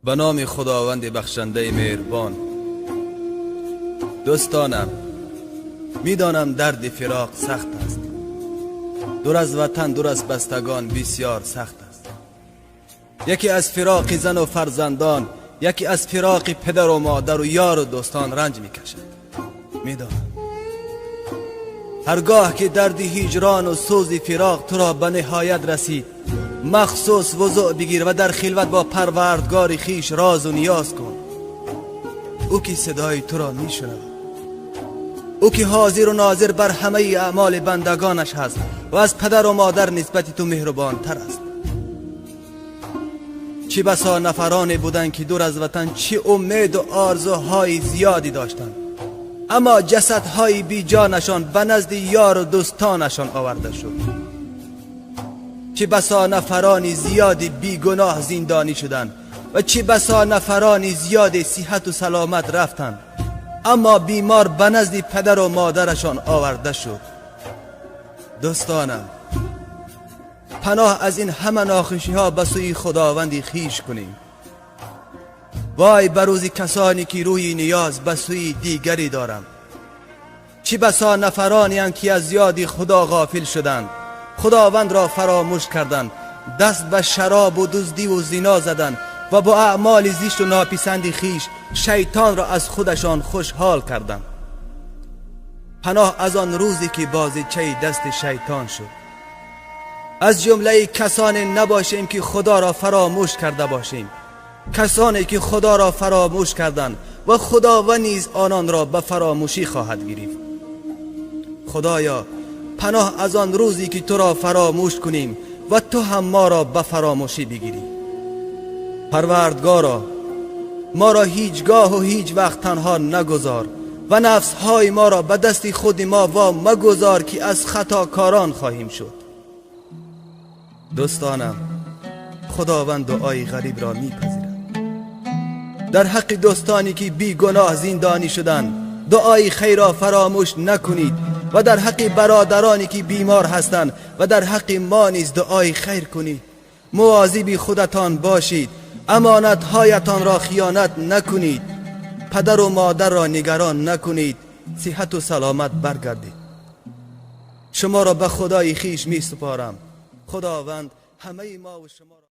به نام خداوند بخشنده مهربان. دوستانم، میدانم درد فراق سخت است. دور از وطن، دور از بستگان بسیار سخت است. یکی از فراق زن و فرزندان، یکی از فراق پدر و مادر و یار و دوستان رنج میکشد. میدانم هرگاه که درد هجران و سوز فراق تو را به نهایت رسید، مخصوص وضوع بگیر و در خلوت با پروردگار خیش راز و نیاز کن. او که صدای تو را میشنود، او که حاضر و ناظر بر همه اعمال بندگانش هست و از پدر و مادر نسبت تو مهربان تر است. چه بسا نفرانی بودند که دور از وطن چه امید و آرزوهای زیادی داشتند، اما جسدهای بی جانشان به نزد یار و دوستانشان آورده شد. چه بسا نفرانی زیادی بی گناه زندانی شدند و چه بسا نفرانی زیادی صحت و سلامت رفتند، اما بیمار به نزد پدر و مادرشان آورده شد. دوستانم، پناه از این همه ناخوشی ها به سوی خداوندی خیش کنیم. وای بر روز کسانی که روی نیاز به سوی دیگری دارند. چه بسا نفرانی اند که از یاد خدا غافل شدند، خداوند را فراموش کردند، دست به شراب و دزدی و زنا زدند و با اعمال زشت و ناپسند خیش شیطان را از خودشان خوشحال کردند. پناه از آن روزی که بازیچه دست شیطان شد. از جمله کسانی نباشیم که خدا را فراموش کرده باشیم، کسانی که خدا را فراموش کردند و خداوند نیز آنان را به فراموشی خواهد گرفت. خدایا، پناه از آن روزی که تو را فراموش کنیم و تو هم ما را به فراموشی بگیری. پروردگارا، ما را هیچگاه و هیچ وقت تنها نگذار و نفسهای ما را به دست خود ما وا مگذار که از خطاکاران خواهیم شد. دوستانم، خداوند دعای غریب را میپذیرد. در حق دوستانی که بی گناه زندانی شدند دعای خیر را فراموش نکنید و در حق برادرانی که بیمار هستند و در حق ما نیز دعای خیر کنید. مواظب خودتان باشید، امانتهایتان را خیانت نکنید، پدر و مادر را نگران نکنید، صحت و سلامت برگردید. شما را به خدای خیش می سپارم. خداوند همه ما و شما را